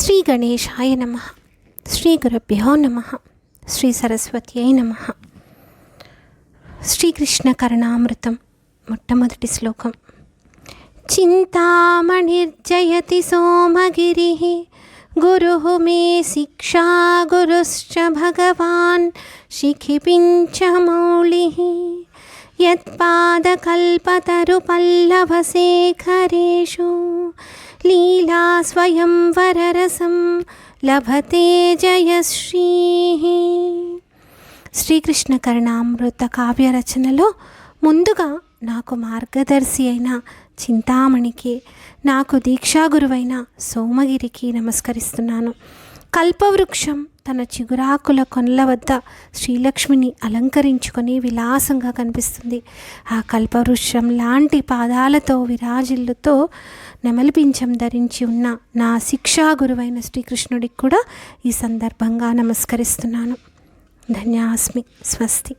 శ్రీ గణేశాయ నమః. శ్రీ గురుభ్యో నమః. శ్రీ సరస్వత్యై నమః. శ్రీకృష్ణ కరుణామృతం మొట్టమొదటి శ్లోకం. చింతామణిర్జయతి సోమగిరిః గురుః మే శిక్షా గురుశ్చ భగవాన్ శిఖిపించ మౌళిః యత్పాదకల్పతరుపల్లవశేఖరేషు లీలా స్వయంవరరసం లభతే జయశ్రీః. శ్రీకృష్ణ కరుణామృత కావ్య రచనలో ముందుగా నాకు మార్గదర్శి అయిన చింతామణికి, నాకు దీక్షాగురువైన సోమగిరికి నమస్కరిస్తున్నాను. కల్పవృక్షం తన చిగురాకుల కొనల వద్ద శ్రీలక్ష్మిని అలంకరించుకొని విలాసంగా కనిపిస్తుంది. ఆ కల్పవృక్షం లాంటి పాదాలతో విరాజిల్లుతో నెమలిపించం ధరించి ఉన్న నా శిక్షా గురువైన శ్రీకృష్ణుడికి కూడా ఈ సందర్భంగా నమస్కరిస్తున్నాను. ధన్యాస్మి. స్వస్తి.